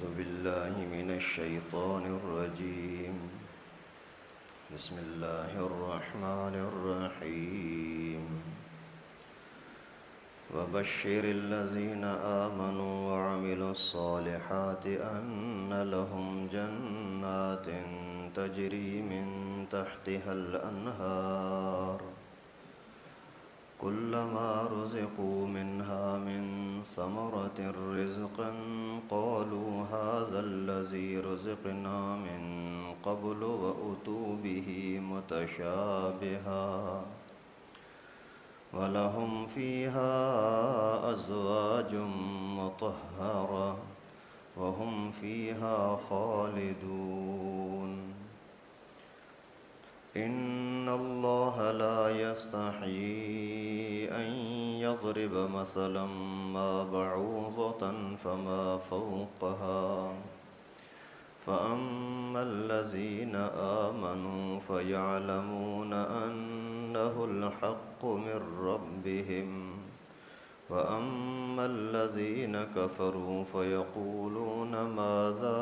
أعوذ بالله من الشيطان الرجيم. بسم الله الرحمن الرحيم. وبشر الذين آمنوا وعملوا الصالحات أن لهم جنات تجري من تحتها الأنهار كلما رزقوا منها من ثمرة رزقا قالوا هذا الذي رزقنا من قبل وأتوا به متشابها ولهم فيها أزواج مطهرة وهم فيها خالدون. إن الله لا يستحيي أن يضرب مثلا ما بعوضة فما فوقها فأما الذين آمنوا فيعلمون أنه الحق من ربهم وأما الذين كفروا فيقولون ماذا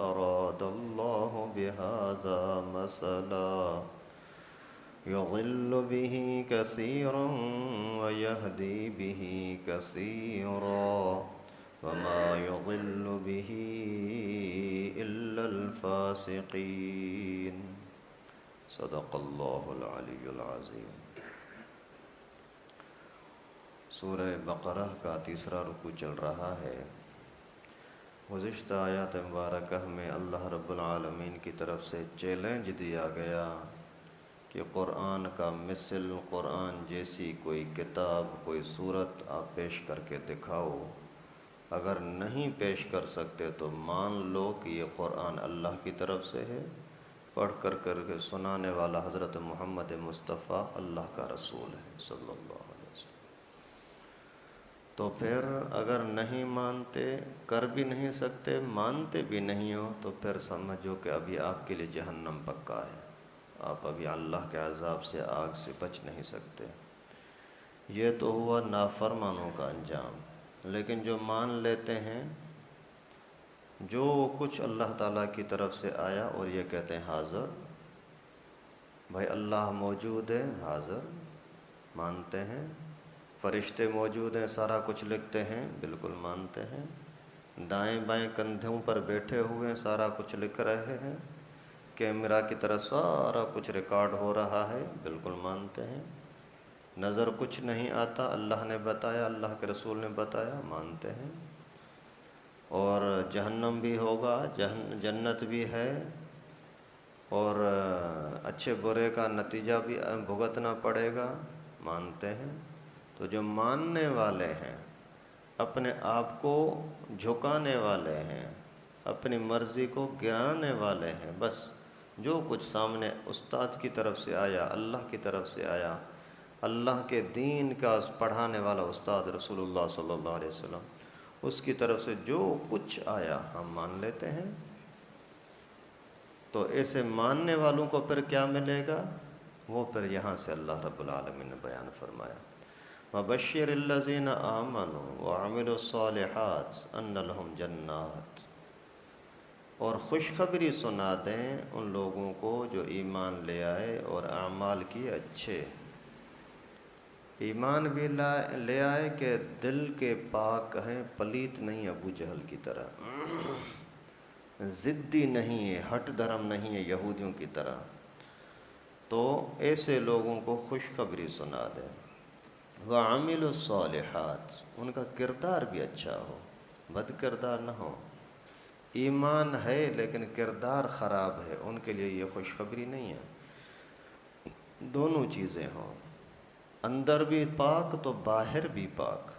أراد الله بهذا مثلا يضل به كثيرا ويهدي به كثيرا وما يضل به إلا الفاسقين. صدق اللہ العلی العظیم. سورہ بقرہ کا تیسرا رکوع چل رہا ہے. گزشتہ آیات مبارکہ میں اللہ رب العالمین کی طرف سے چیلنج دیا گیا کہ قرآن کا مثل، قرآن جیسی کوئی کتاب، کوئی صورت آپ پیش کر کے دکھاؤ. اگر نہیں پیش کر سکتے تو مان لو کہ یہ قرآن اللہ کی طرف سے ہے، پڑھ کر کے سنانے والا حضرت محمد مصطفیٰ اللہ کا رسول ہے صلی اللہ علیہ وسلم. تو پھر اگر نہیں مانتے، کر بھی نہیں سکتے، مانتے بھی نہیں ہو، تو پھر سمجھو کہ ابھی آپ کے لیے جہنم پکا ہے. آپ ابھی اللہ کے عذاب سے، آگ سے بچ نہیں سکتے. یہ تو ہوا نافرمانوں کا انجام. لیکن جو مان لیتے ہیں، جو کچھ اللہ تعالیٰ کی طرف سے آیا اور یہ کہتے ہیں حاضر، بھائی اللہ موجود ہے، حاضر، مانتے ہیں. فرشتے موجود ہیں، سارا کچھ لکھتے ہیں، بالکل مانتے ہیں. دائیں بائیں کندھوں پر بیٹھے ہوئے ہیں، سارا کچھ لکھ رہے ہیں. کیمرہ کی طرح سارا کچھ ریکارڈ ہو رہا ہے، بالکل مانتے ہیں. نظر کچھ نہیں آتا، اللہ نے بتایا، اللہ کے رسول نے بتایا، مانتے ہیں. اور جہنم بھی ہوگا، جنت بھی ہے، اور اچھے برے کا نتیجہ بھی بھگتنا پڑے گا، مانتے ہیں. تو جو ماننے والے ہیں، اپنے آپ کو جھکانے والے ہیں، اپنی مرضی کو گرانے والے ہیں، بس جو کچھ سامنے استاد کی طرف سے آیا، اللہ کی طرف سے آیا، اللہ کے دین کا پڑھانے والا استاد رسول اللہ صلی اللہ علیہ وسلم، اس کی طرف سے جو کچھ آیا ہم مان لیتے ہیں. تو ایسے ماننے والوں کو پھر کیا ملے گا؟ وہ پھر یہاں سے اللہ رب العالمین نے بیان فرمایا. وَبَشِّرِ الَّذِينَ آمَنُوا وَعَمِلُوا الصَّالِحَاتِ أَنَّ لَهُمْ جَنَّاتٍ. اور خوشخبری سنا دیں ان لوگوں کو جو ایمان لے آئے اور اعمال کیے اچھے. ایمان بھی لے آئے کہ دل کے پاک ہیں، پلیت نہیں ابو جہل کی طرح، ضدی نہیں ہے، ہٹ دھرم نہیں ہے یہودیوں کی طرح. تو ایسے لوگوں کو خوشخبری سنا دیں. وَعَمِلُوا الصَّالِحَاتِ، ان کا کردار بھی اچھا ہو، بد کردار نہ ہو. ایمان ہے لیکن کردار خراب ہے، ان کے لیے یہ خوشخبری نہیں ہے. دونوں چیزیں ہوں، اندر بھی پاک تو باہر بھی پاک،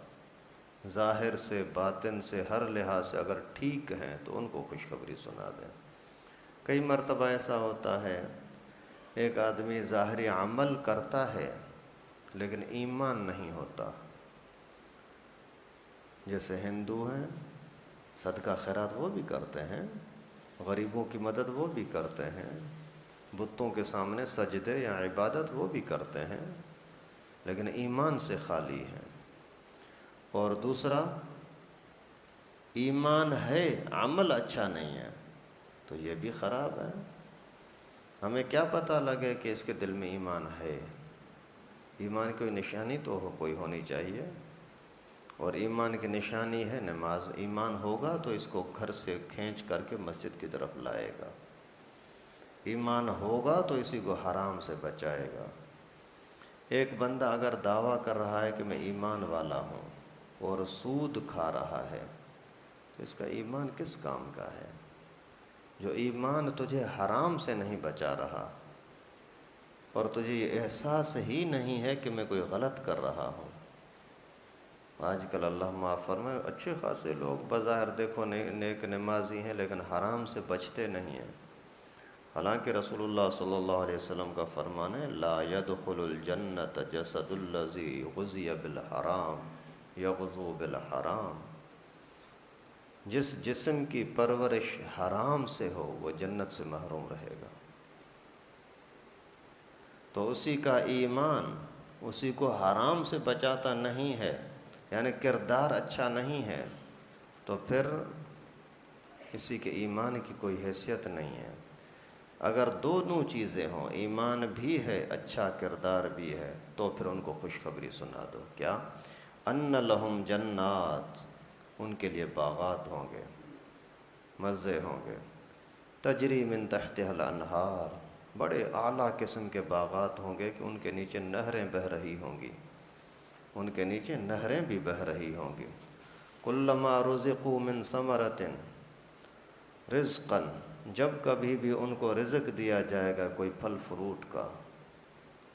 ظاہر سے باطن سے ہر لحاظ سے اگر ٹھیک ہیں تو ان کو خوشخبری سنا دیں. کئی مرتبہ ایسا ہوتا ہے ایک آدمی ظاہری عمل کرتا ہے لیکن ایمان نہیں ہوتا. جیسے ہندو ہیں، صدقہ خیرات وہ بھی کرتے ہیں، غریبوں کی مدد وہ بھی کرتے ہیں، بتوں کے سامنے سجدے یا عبادت وہ بھی کرتے ہیں، لیکن ایمان سے خالی ہیں. اور دوسرا ایمان ہے عمل اچھا نہیں ہے تو یہ بھی خراب ہے۔ ہمیں کیا پتہ لگے کہ اس کے دل میں ایمان ہے؟ ایمان کی نشانی تو کوئی ہونی چاہیے، اور ایمان کی نشانی ہے نماز۔ ایمان ہوگا تو اس کو گھر سے کھینچ کر کے مسجد کی طرف لائے گا، ایمان ہوگا تو اسی کو حرام سے بچائے گا۔ ایک بندہ اگر دعویٰ کر رہا ہے کہ میں ایمان والا ہوں اور سود کھا رہا ہے تو اس کا ایمان کس کام کا ہے؟ جو ایمان تجھے حرام سے نہیں بچا رہا اور تجھے یہ احساس ہی نہیں ہے کہ میں کوئی غلط کر رہا ہوں۔ آج کل اللہ معاف فرمائے اچھے خاصے لوگ بظاہر دیکھو نیک نمازی ہیں لیکن حرام سے بچتے نہیں ہیں، حالانکہ رسول اللہ صلی اللہ علیہ وسلم کا فرمان ہے لا يدخل الجنت جسد الذی غذی بالحرام یغزو بالحرام، جس جسم کی پرورش حرام سے ہو وہ جنت سے محروم رہے گا۔ تو اسی کا ایمان اسی کو حرام سے بچاتا نہیں ہے، یعنی کردار اچھا نہیں ہے، تو پھر اسی کے ایمان کی کوئی حیثیت نہیں ہے۔ اگر دونوں چیزیں ہوں، ایمان بھی ہے اچھا کردار بھی ہے، تو پھر ان کو خوشخبری سنا دو، کیا ان لہم جنات، ان کے لیے باغات ہوں گے، مزے ہوں گے، تجری من تحتها الانہار، بڑے اعلیٰ قسم کے باغات ہوں گے کہ ان کے نیچے نہریں بہہ رہی ہوں گی، ان کے نیچے نہریں بھی بہہ رہی ہوں گی۔ کلما رزقوا من ثمرۃ رزقا، جب کبھی بھی ان کو رزق دیا جائے گا کوئی پھل فروٹ کا،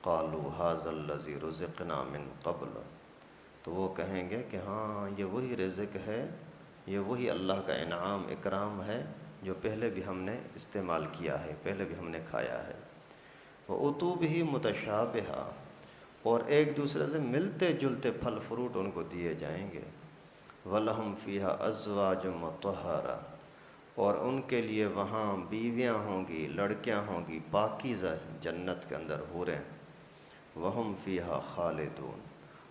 قالوا ھذا الذی رزقنا من قبل، تو وہ کہیں گے کہ ہاں یہ وہی رزق ہے، یہ وہی اللہ کا انعام اکرام ہے جو پہلے بھی ہم نے استعمال کیا ہے، پہلے بھی ہم نے کھایا ہے۔ وَأُتُوا بِهِ مُتَشَابِهًا، اور ایک دوسرے سے ملتے جلتے پھل فروٹ ان کو دیے جائیں گے۔ وَلَهُمْ فِيهَا أَزْوَاجٌ مُطَہَّرَةٌ، اور ان کے لیے وہاں بیویاں ہوں گی، لڑکیاں ہوں گی پاکیزہ، جنت کے اندر حوریں۔ وَهُمْ فِيهَا خَالِدُونَ،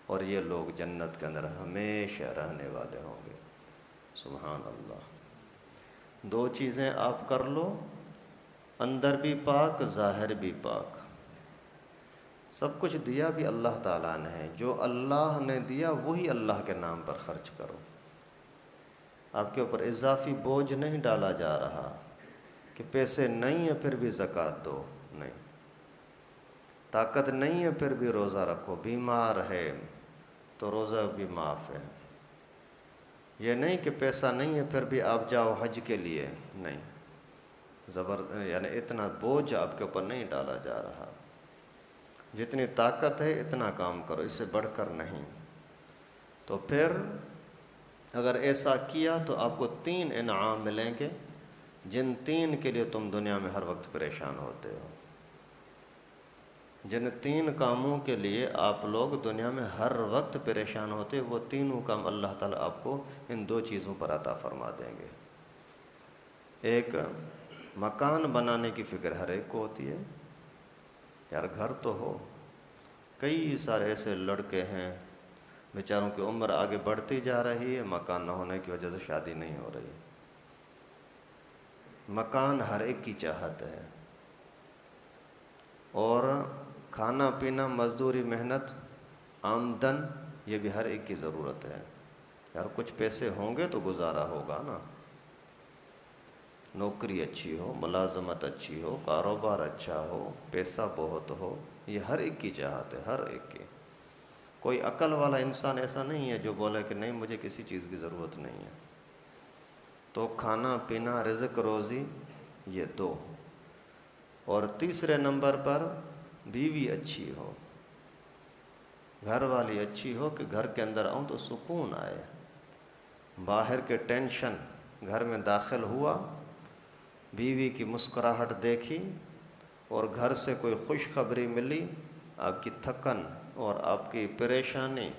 اور یہ لوگ جنت کے اندر ہمیشہ رہنے والے ہوں گے۔ سبحان اللہ۔ دو چیزیں آپ کر لو، اندر بھی پاک ظاہر بھی پاک، سب کچھ دیا بھی اللہ تعالیٰ نے ہے، جو اللہ نے دیا وہی اللہ کے نام پر خرچ کرو۔ آپ کے اوپر اضافی بوجھ نہیں ڈالا جا رہا کہ پیسے نہیں ہیں پھر بھی زکوٰۃ دو، نہیں، طاقت نہیں ہے پھر بھی روزہ رکھو، بیمار ہے تو روزہ بھی معاف ہے، یہ نہیں کہ پیسہ نہیں ہے پھر بھی آپ جاؤ حج کے لیے، نہیں، یعنی اتنا بوجھ آپ کے اوپر نہیں ڈالا جا رہا، جتنی طاقت ہے اتنا کام کرو، اس سے بڑھ کر نہیں۔ تو پھر اگر ایسا کیا تو آپ کو 3 انعام ملیں گے، جن 3 کے لیے تم دنیا میں ہر وقت پریشان ہوتے ہو، جن 3 کاموں کے لیے آپ لوگ دنیا میں ہر وقت پریشان ہوتے، وہ تینوں کام اللہ تعالیٰ آپ کو ان 2 چیزوں پر عطا فرما دیں گے۔ ایک، مکان بنانے کی فکر ہر ایک کو ہوتی ہے، یار گھر تو ہو، کئی سارے ایسے لڑکے ہیں بیچاروں کی عمر آگے بڑھتی جا رہی ہے، مکان نہ ہونے کی وجہ سے شادی نہیں ہو رہی۔ مکان ہر ایک کی چاہت ہے، اور کھانا پینا، مزدوری، محنت، آمدن، یہ بھی ہر ایک کی ضرورت ہے، یار کچھ پیسے ہوں گے تو گزارا ہوگا نا، نوکری اچھی ہو، ملازمت اچھی ہو، کاروبار اچھا ہو، پیسہ بہت ہو، یہ ہر ایک کی چاہت ہے، ہر ایک کی۔ کوئی عقل والا انسان ایسا نہیں ہے جو بولے کہ نہیں مجھے کسی چیز کی ضرورت نہیں ہے۔ تو کھانا پینا، رزق روزی، یہ 2، اور تیسرے نمبر پر بیوی اچھی ہو، گھر والی اچھی ہو کہ گھر کے اندر آؤں تو سکون آئے، باہر کے ٹینشن گھر میں داخل ہوا، بیوی کی مسکراہٹ دیکھی اور گھر سے کوئی خوشخبری ملی، آپ کی تھکن اور آپ کی پریشانی،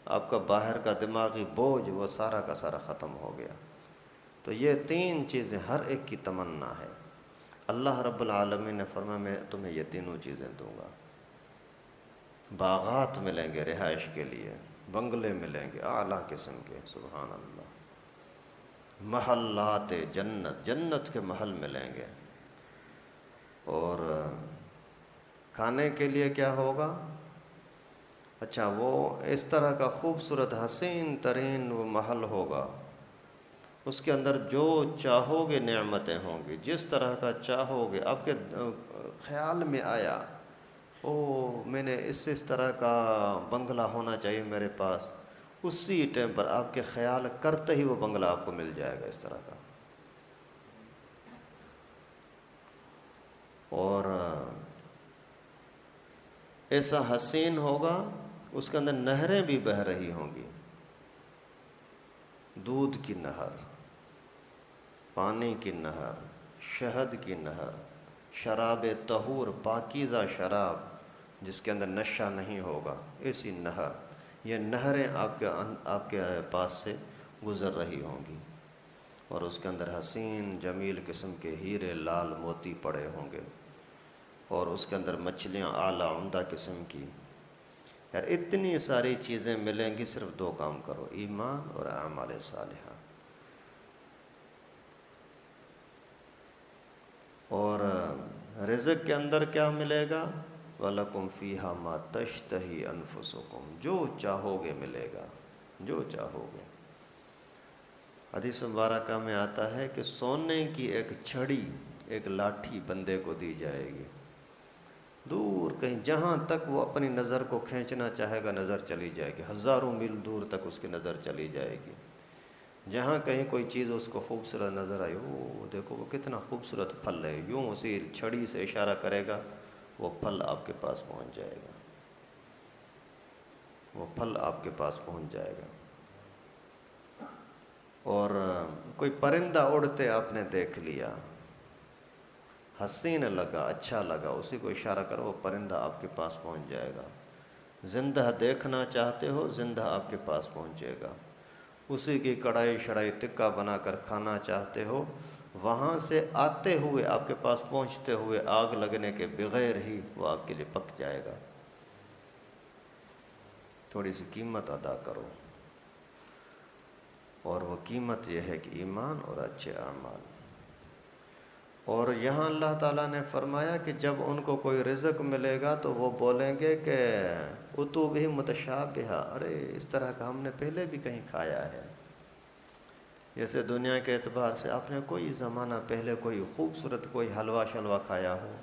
آپ کا باہر کا دماغی بوجھ، وہ سارا کا سارا ختم ہو گیا۔ تو یہ 3 چیزیں ہر ایک کی تمنا ہے۔ اللہ رب العالمین نے فرمایا میں تمہیں یہ تینوں چیزیں دوں گا، باغات ملیں گے رہائش کے لیے، بنگلے ملیں گے اعلیٰ قسم کے، سبحان اللہ، محلات جنت، جنت کے محل ملیں گے۔ اور کھانے کے لیے کیا ہوگا؟ اچھا، وہ اس طرح کا خوبصورت حسین ترین وہ محل ہوگا، اس کے اندر جو چاہو گے نعمتیں ہوں گی، جس طرح کا چاہو گے۔ آپ کے خیال میں آیا او میں نے اس طرح کا بنگلہ ہونا چاہیے میرے پاس، اسی ٹائم پر آپ کے خیال کرتے ہی وہ بنگلہ آپ کو مل جائے گا اس طرح کا۔ اور ایسا حسین ہوگا، اس کے اندر نہریں بھی بہہ رہی ہوں گی، دودھ کی نہر، پانی کی نہر، شہد کی نہر، شراب طہور، پاکیزہ شراب جس کے اندر نشہ نہیں ہوگا، ایسی نہر۔ یہ نہریں آپ کے پاس سے گزر رہی ہوں گی، اور اس کے اندر حسین جمیل قسم کے ہیرے لال موتی پڑے ہوں گے، اور اس کے اندر مچھلیاں اعلیٰ عمدہ قسم کی۔ یار اتنی ساری چیزیں ملیں گی، صرف دو کام کرو، ایمان اور اعمال صالحہ۔ اور رزق کے اندر کیا ملے گا؟ وَلَكُمْ فِيهَا مَا تَشْتَهِي أَنفُسُكُمْ، جو چاہو گے ملے گا، جو چاہو گے۔ حدیث مبارکہ میں آتا ہے کہ سونے کی ایک چھڑی، ایک لاٹھی بندے کو دی جائے گی، دور کہیں جہاں تک وہ اپنی نظر کو کھینچنا چاہے گا نظر چلی جائے گی، ہزاروں میل دور تک اس کی نظر چلی جائے گی۔ جہاں کہیں کوئی چیز اس کو خوبصورت نظر آئی، وہ دیکھو وہ کتنا خوبصورت پھل ہے، یوں اسی چھڑی سے اشارہ کرے گا، وہ پھل آپ کے پاس پہنچ جائے گا، وہ پھل آپ کے پاس پہنچ جائے گا۔ اور کوئی پرندہ اڑتے آپ نے دیکھ لیا، حسین لگا، اچھا لگا، اسی کو اشارہ کرو، وہ پرندہ آپ کے پاس پہنچ جائے گا۔ زندہ دیکھنا چاہتے ہو، زندہ آپ کے پاس پہنچے گا۔ اسی کی کڑھائی شڑائی تکہ بنا کر کھانا چاہتے ہو، وہاں سے آتے ہوئے آپ کے پاس پہنچتے ہوئے آگ لگنے کے بغیر ہی وہ آپ کے لیے پک جائے گا۔ تھوڑی سی قیمت ادا کرو، اور وہ قیمت یہ ہے کہ ایمان اور اچھے اعمال۔ اور یہاں اللہ تعالیٰ نے فرمایا کہ جب ان کو کوئی رزق ملے گا تو وہ بولیں گے کہ اتو بھی متشابہہ، ارے اس طرح کا ہم نے پہلے بھی کہیں کھایا ہے۔ جیسے دنیا کے اعتبار سے آپ نے کوئی زمانہ پہلے کوئی خوبصورت کوئی حلوہ شلوہ کھایا ہو،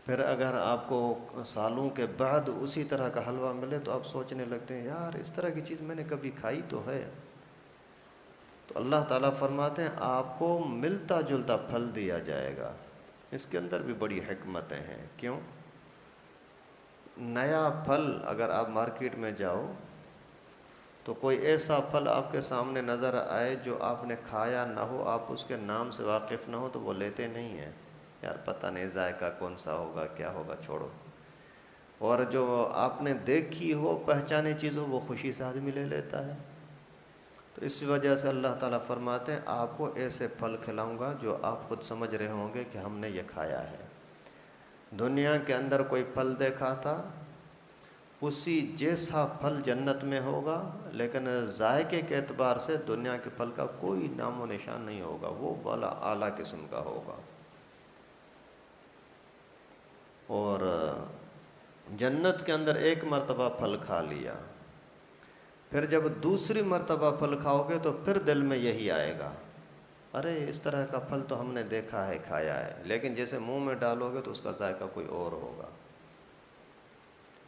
پھر اگر آپ کو سالوں کے بعد اسی طرح کا حلوہ ملے تو آپ سوچنے لگتے ہیں یار اس طرح کی چیز میں نے کبھی کھائی تو ہے۔ تو اللہ تعالیٰ فرماتے ہیں آپ کو ملتا جلتا پھل دیا جائے گا۔ اس کے اندر بھی بڑی حکمتیں ہیں۔ کیوں؟ نیا پھل اگر آپ مارکیٹ میں جاؤ تو کوئی ایسا پھل آپ کے سامنے نظر آئے جو آپ نے کھایا نہ ہو، آپ اس کے نام سے واقف نہ ہو، تو وہ لیتے نہیں ہیں، یار پتہ نہیں ذائقہ کون سا ہوگا، کیا ہوگا، چھوڑو۔ اور جو آپ نے دیکھی ہو، پہچانی چیز ہو، وہ خوشی سے آدمی لے لیتا ہے۔ تو اس وجہ سے اللہ تعالیٰ فرماتے ہیں آپ کو ایسے پھل کھلاؤں گا جو آپ خود سمجھ رہے ہوں گے کہ ہم نے یہ کھایا ہے۔ دنیا کے اندر کوئی پھل دیکھا تھا، اسی جیسا پھل جنت میں ہوگا، لیکن ذائقے کے اعتبار سے دنیا کے پھل کا کوئی نام و نشان نہیں ہوگا، وہ بڑا اعلیٰ قسم کا ہوگا۔ اور جنت کے اندر ایک مرتبہ پھل کھا لیا، پھر جب دوسری مرتبہ پھل کھاؤ گے تو پھر دل میں یہی آئے گا، ارے اس طرح کا پھل تو ہم نے دیکھا ہے، کھایا ہے، لیکن جیسے منہ میں ڈالو گے تو اس کا ذائقہ کوئی اور ہوگا۔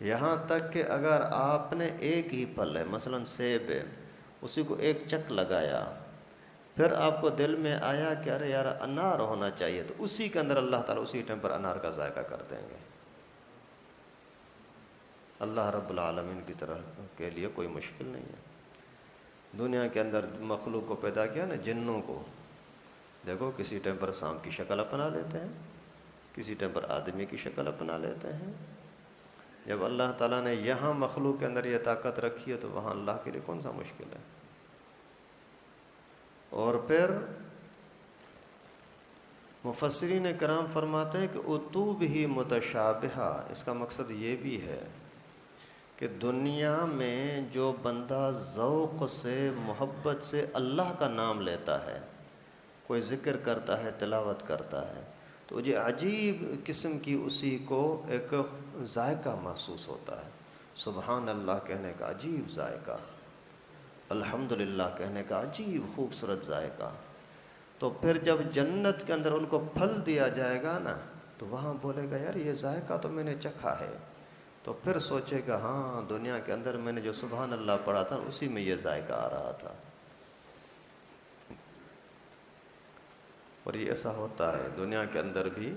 یہاں تک کہ اگر آپ نے ایک ہی پھل ہے، مثلا سیب ہے، اسی کو ایک چک لگایا، پھر آپ کو دل میں آیا کہ ارے یار انار ہونا چاہیے، تو اسی کے اندر اللہ تعالیٰ اسی ٹائم پر انار کا ذائقہ کر دیں گے۔ اللہ رب العالمین کی طرح کے لیے کوئی مشکل نہیں ہے۔ دنیا کے اندر مخلوق کو پیدا کیا نا، جنوں کو دیکھو کسی ٹائم پر سانپ کی شکل اپنا لیتے ہیں، کسی ٹائم پر آدمی کی شکل اپنا لیتے ہیں۔ جب اللہ تعالیٰ نے یہاں مخلوق کے اندر یہ طاقت رکھی ہے تو وہاں اللہ کے لیے کون سا مشکل ہے۔ اور پھر مفسرین کرام فرماتے ہیں کہ اتوب ہی متشابہہ، اس کا مقصد یہ بھی ہے کہ دنیا میں جو بندہ ذوق سے محبت سے اللہ کا نام لیتا ہے، کوئی ذکر کرتا ہے، تلاوت کرتا ہے، تو یہ عجیب قسم کی اسی کو ایک ذائقہ محسوس ہوتا ہے۔ سبحان اللہ کہنے کا عجیب ذائقہ، الحمدللہ کہنے کا عجیب خوبصورت ذائقہ۔ تو پھر جب جنت کے اندر ان کو پھل دیا جائے گا نا، تو وہاں بولے گا یار یہ ذائقہ تو میں نے چکھا ہے، تو پھر سوچے گا ہاں دنیا کے اندر میں نے جو سبحان اللہ پڑھا تھا اسی میں یہ ذائقہ آ رہا تھا۔ اور یہ ایسا ہوتا ہے دنیا کے اندر بھی،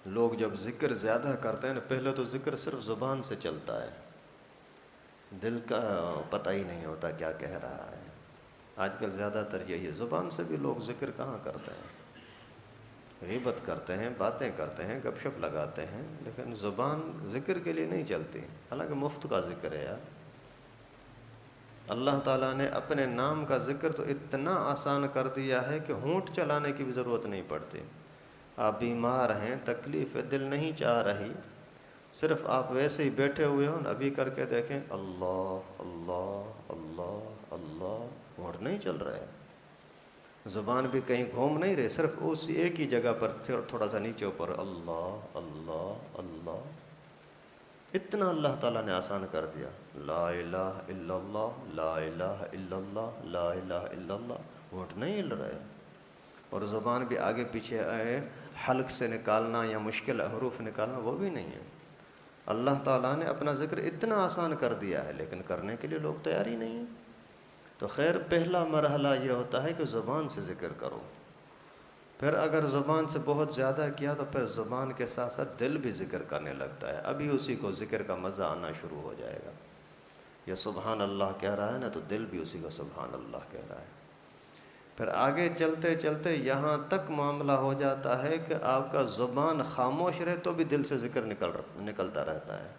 لوگ جب ذکر زیادہ کرتے ہیں نا، پہلے تو ذکر صرف زبان سے چلتا ہے، دل کا پتہ ہی نہیں ہوتا کیا کہہ رہا ہے۔ آج کل زیادہ تر یہی ہے، زبان سے بھی لوگ ذکر کہاں کرتے ہیں، غیبت کرتے ہیں، باتیں کرتے ہیں، گپ شپ لگاتے ہیں، لیکن زبان ذکر کے لیے نہیں چلتی، حالانکہ مفت کا ذکر ہے یار۔ اللہ تعالیٰ نے اپنے نام کا ذکر تو اتنا آسان کر دیا ہے کہ ہونٹ چلانے کی بھی ضرورت نہیں پڑتی۔ آپ بیمار ہیں، تکلیف دل نہیں چاہ رہی، صرف آپ ویسے ہی بیٹھے ہوئے ہو، ابھی کر کے دیکھیں اللہ اللہ اللہ اللہ، ہونٹ نہیں چل رہا ہے، زبان بھی کہیں گھوم نہیں رہے، صرف اس ایک ہی جگہ پر تھوڑا سا نیچے اوپر اللہ اللہ اللہ۔ اتنا اللہ تعالیٰ نے آسان کر دیا، لا الہ الا اللہ لا الہ الا اللہ لا الہ الا اللہ، ہونٹ نہیں ہل رہے، اور زبان بھی آگے پیچھے آئے، حلق سے نکالنا یا مشکل حروف نکالنا وہ بھی نہیں ہے۔ اللہ تعالیٰ نے اپنا ذکر اتنا آسان کر دیا ہے، لیکن کرنے کے لیے لوگ تیار ہی نہیں ہیں۔ تو خیر پہلا مرحلہ یہ ہوتا ہے کہ زبان سے ذکر کرو، پھر اگر زبان سے بہت زیادہ کیا تو پھر زبان کے ساتھ ساتھ دل بھی ذکر کرنے لگتا ہے، ابھی اسی کو ذکر کا مزہ آنا شروع ہو جائے گا۔ یہ سبحان اللہ کہہ رہا ہے نا، تو دل بھی اسی کو سبحان اللہ کہہ رہا ہے۔ پھر آگے چلتے چلتے یہاں تک معاملہ ہو جاتا ہے کہ آپ کا زبان خاموش رہے تو بھی دل سے ذکر نکلتا رہتا ہے۔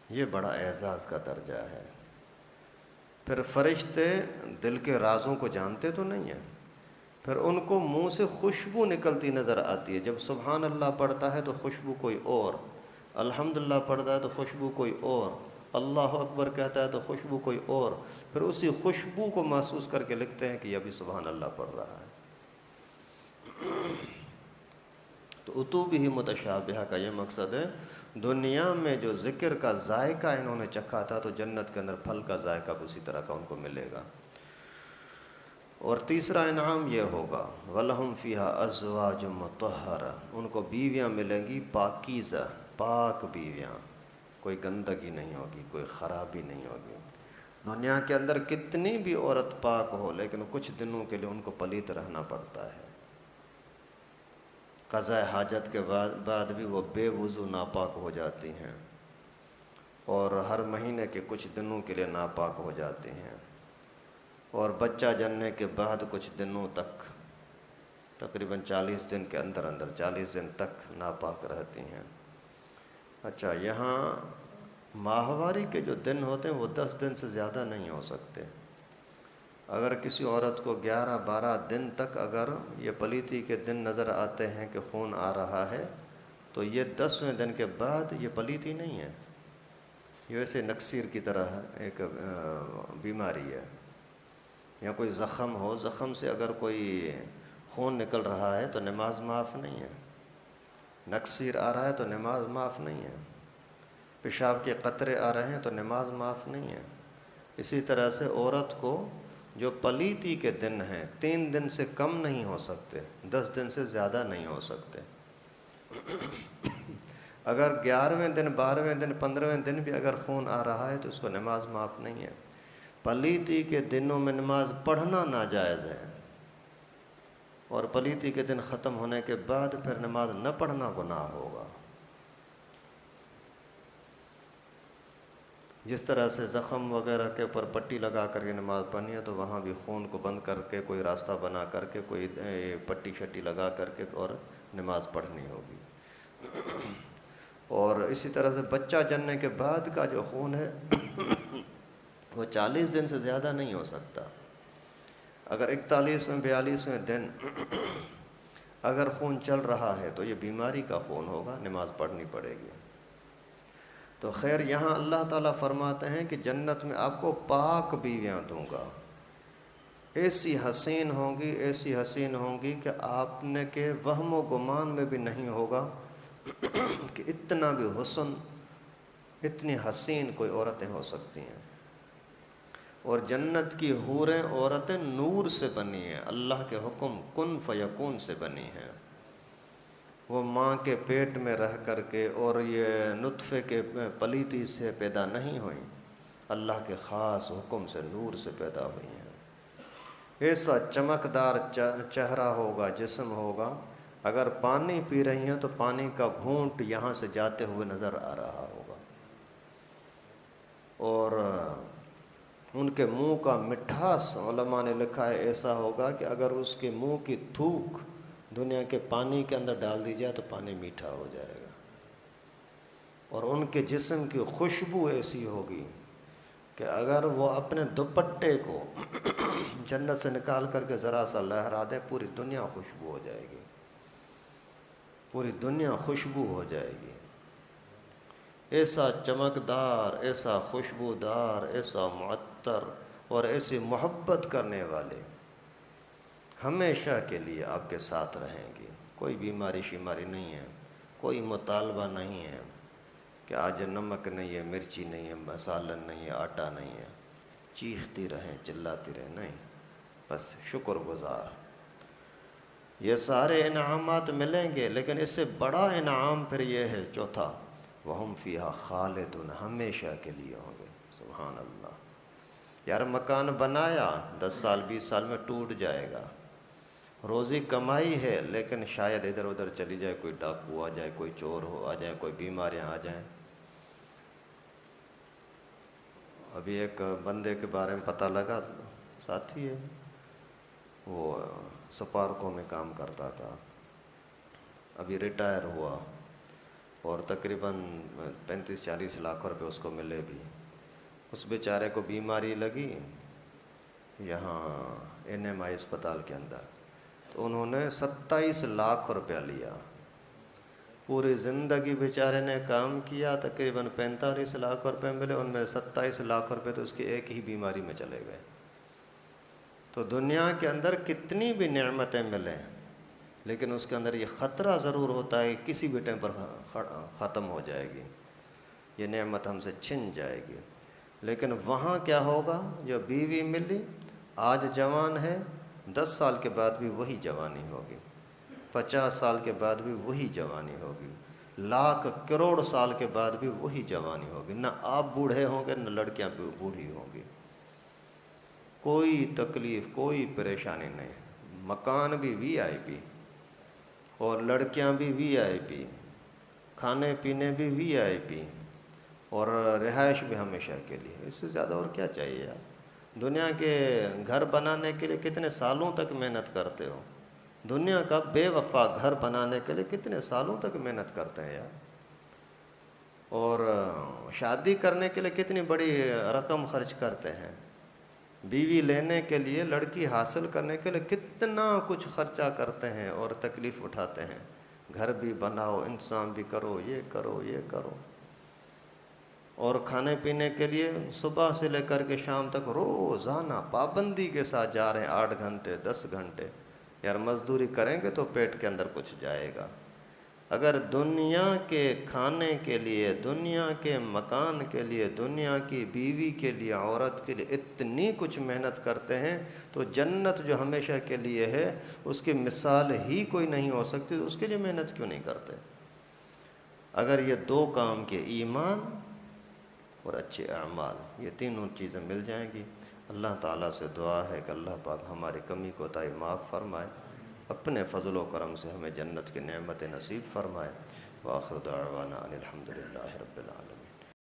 یہ بڑا اعزاز کا درجہ ہے۔ پھر فرشتے دل کے رازوں کو جانتے تو نہیں ہیں، پھر ان کو منہ سے خوشبو نکلتی نظر آتی ہے۔ جب سبحان اللہ پڑھتا ہے تو خوشبو کوئی اور، الحمدللہ پڑھتا ہے تو خوشبو کوئی اور، اللہ اکبر کہتا ہے تو خوشبو کوئی اور، پھر اسی خوشبو کو محسوس کر کے لکھتے ہیں کہ یہ ابھی سبحان اللہ پڑھ رہا ہے۔ تو اتوبہ متشابہہ کا یہ مقصد ہے، دنیا میں جو ذکر کا ذائقہ انہوں نے چکھا تھا تو جنت کے اندر پھل کا ذائقہ بھی اسی طرح کا ان کو ملے گا۔ اور تیسرا انعام یہ ہوگا وَلَهُمْ فِيهَا أَزْوَاجٌ مُطَهَّرَةٌ، ان کو بیویاں ملیں گی پاکیزہ، پاک بیویاں، کوئی گندگی نہیں ہوگی، کوئی خرابی نہیں ہوگی۔ دنیا کے اندر کتنی بھی عورت پاک ہو لیکن کچھ دنوں کے لیے ان کو پلیت رہنا پڑتا ہے، قضاء حاجت کے بعد بھی وہ بے وضو ناپاک ہو جاتی ہیں، اور ہر مہینے کے کچھ دنوں کے لیے ناپاک ہو جاتی ہیں، اور بچہ جننے کے بعد کچھ دنوں تک، تقریباً 40 دن کے اندر 40 دن تک ناپاک رہتی ہیں۔ اچھا، یہاں ماہواری کے جو دن ہوتے ہیں وہ 10 دن سے زیادہ نہیں ہو سکتے۔ اگر کسی عورت کو 11-12 دن تک اگر یہ پلیتی کے دن نظر آتے ہیں کہ خون آ رہا ہے، تو یہ 10ویں دن کے بعد یہ پلیتی نہیں ہے، یہ ویسے نکسیر کی طرح ایک بیماری ہے، یا کوئی زخم ہو، زخم سے اگر کوئی خون نکل رہا ہے تو نماز معاف نہیں ہے، نکسیر آ رہا ہے تو نماز معاف نہیں ہے، پیشاب کے قطرے آ رہے ہیں تو نماز معاف نہیں ہے۔ اسی طرح سے عورت کو جو پلیتی کے دن ہیں 3 دن سے کم نہیں ہو سکتے، 10 دن سے زیادہ نہیں ہو سکتے۔ اگر 11ویں دن 12ویں دن 15ویں دن بھی اگر خون آ رہا ہے تو اس کو نماز معاف نہیں ہے۔ پلیتی کے دنوں میں نماز پڑھنا ناجائز ہے، اور پلیتی کے دن ختم ہونے کے بعد پھر نماز نہ پڑھنا گناہ ہوگا۔ جس طرح سے زخم وغیرہ کے اوپر پٹی لگا کر کے نماز پڑھنی ہے تو وہاں بھی خون کو بند کر کے کوئی راستہ بنا کر کے کوئی پٹی شٹی لگا کر کے اور نماز پڑھنی ہوگی۔ اور اسی طرح سے بچہ جننے کے بعد کا جو خون ہے وہ 40 دن سے زیادہ نہیں ہو سکتا۔ اگر 41ویں 42ویں دن اگر خون چل رہا ہے تو یہ بیماری کا خون ہوگا، نماز پڑھنی پڑے گی۔ تو خیر یہاں اللہ تعالیٰ فرماتے ہیں کہ جنت میں آپ کو پاک بیویاں دوں گا، ایسی حسین ہوں گی کہ آپ نے کہ وہم و گمان میں بھی نہیں ہوگا کہ اتنا بھی حسن، اتنی حسین کوئی عورتیں ہو سکتی ہیں۔ اور جنت کی حوریں عورتیں نور سے بنی ہیں، اللہ کے حکم کن فیکون سے بنی ہیں۔ وہ ماں کے پیٹ میں رہ کر کے اور یہ نطفے کے پلیتی سے پیدا نہیں ہوئیں، اللہ کے خاص حکم سے نور سے پیدا ہوئی ہیں۔ ایسا چمکدار چہرہ ہوگا، جسم ہوگا، اگر پانی پی رہی ہیں تو پانی کا گھونٹ یہاں سے جاتے ہوئے نظر آ رہا ہوگا، اور ان کے منہ کا مٹھاس علماء نے لکھا ہے ایسا ہوگا کہ اگر اس کے منہ کی تھوک دنیا کے پانی کے اندر ڈال دی جائے تو پانی میٹھا ہو جائے گا، اور ان کے جسم کی خوشبو ایسی ہوگی کہ اگر وہ اپنے دوپٹے کو جنت سے نکال کر کے ذرا سا لہرا دے، پوری دنیا خوشبو ہو جائے گی، پوری دنیا خوشبو ہو جائے گی۔ ایسا چمکدار، ایسا خوشبودار، ایسا معطر اور ایسی محبت کرنے والے ہمیشہ کے لیے آپ کے ساتھ رہیں گی۔ کوئی بیماری شیماری نہیں ہے، کوئی مطالبہ نہیں ہے کہ آج نمک نہیں ہے، مرچی نہیں ہے، مسالہ نہیں ہے، آٹا نہیں ہے، چیختی رہیں، چلاتی رہیں، نہیں، بس شکر گزار۔ یہ سارے انعامات ملیں گے، لیکن اس سے بڑا انعام پھر یہ ہے چوتھا، وَهُمْ فِيهَا خَالِدُونَ، ہمیشہ کے لیے ہوں گے۔ سبحان اللہ۔ یار مکان بنایا 10 سال 20 سال میں ٹوٹ جائے گا، روزی کمائی ہے لیکن شاید ادھر ادھر چلی جائے، کوئی ڈاکو آ جائے، کوئی چور آ جائے، کوئی بیماریاں آ جائیں۔ ابھی ایک بندے کے بارے میں پتہ لگا، ساتھی ہے، وہ سپارکوں میں کام کرتا تھا، ابھی ریٹائر ہوا، اور تقریباً 35-40 لاکھ روپے اس کو ملے بھی۔ اس بیچارے کو بیماری لگی یہاں NMI اسپتال کے اندر، تو انہوں نے 27 لاکھ روپیہ لیا۔ پوری زندگی بیچارے نے کام کیا، تقریباً 45 لاکھ روپے ملے، ان میں 27 لاکھ روپے تو اس کی ایک ہی بیماری میں چلے گئے۔ تو دنیا کے اندر کتنی بھی نعمتیں ملیں، لیکن اس کے اندر یہ خطرہ ضرور ہوتا ہے کہ کسی بھی ٹائم پر ختم ہو جائے گی، یہ نعمت ہم سے چھن جائے گی۔ لیکن وہاں کیا ہوگا؟ جو بیوی ملی، آج جوان ہے، 10 سال کے بعد بھی وہی جوانی ہوگی، 50 سال کے بعد بھی وہی جوانی ہوگی، لاکھ کروڑ سال کے بعد بھی وہی جوانی ہوگی۔ نہ آپ بوڑھے ہوں گے، نہ لڑکیاں بوڑھی ہوں گی، کوئی تکلیف، کوئی پریشانی نہیں، مکان بھی VIP، اور لڑکیاں بھی VIP، کھانے پینے بھی VIP، اور رہائش بھی ہمیشہ کے لیے۔ اس سے زیادہ اور کیا چاہیے یار؟ دنیا کے گھر بنانے کے لیے کتنے سالوں تک محنت کرتے ہو، دنیا کا بے وفا گھر بنانے کے لیے کتنے سالوں تک محنت کرتے ہیں یار، اور شادی کرنے کے لیے کتنی بڑی رقم خرچ کرتے ہیں، بیوی لینے کے لیے، لڑکی حاصل کرنے کے لیے کتنا کچھ خرچہ کرتے ہیں اور تکلیف اٹھاتے ہیں، گھر بھی بناؤ، انتظام بھی کرو، یہ کرو یہ کرو، اور کھانے پینے کے لیے صبح سے لے کر کے شام تک روزانہ پابندی کے ساتھ جا رہے ہیں، 8 گھنٹے 10 گھنٹے۔ یار مزدوری کریں گے تو پیٹ کے اندر کچھ جائے گا۔ اگر دنیا کے کھانے کے لیے، دنیا کے مکان کے لیے، دنیا کی بیوی کے لیے، عورت کے لیے اتنی کچھ محنت کرتے ہیں، تو جنت جو ہمیشہ کے لیے ہے اس کی مثال ہی کوئی نہیں ہو سکتی، تو اس کے لیے محنت کیوں نہیں کرتے؟ اگر یہ 2 کام کے، ایمان اور اچھے اعمال، یہ تینوں چیزیں مل جائیں گی۔ اللہ تعالیٰ سے دعا ہے کہ اللہ پاک ہماری کمی کوتاہی معاف فرمائے، اپنے فضل و کرم سے ہمیں جنت کی نعمت نصیب فرمائے۔ وآخر دعوانا ان الحمد للہ رب العالمین۔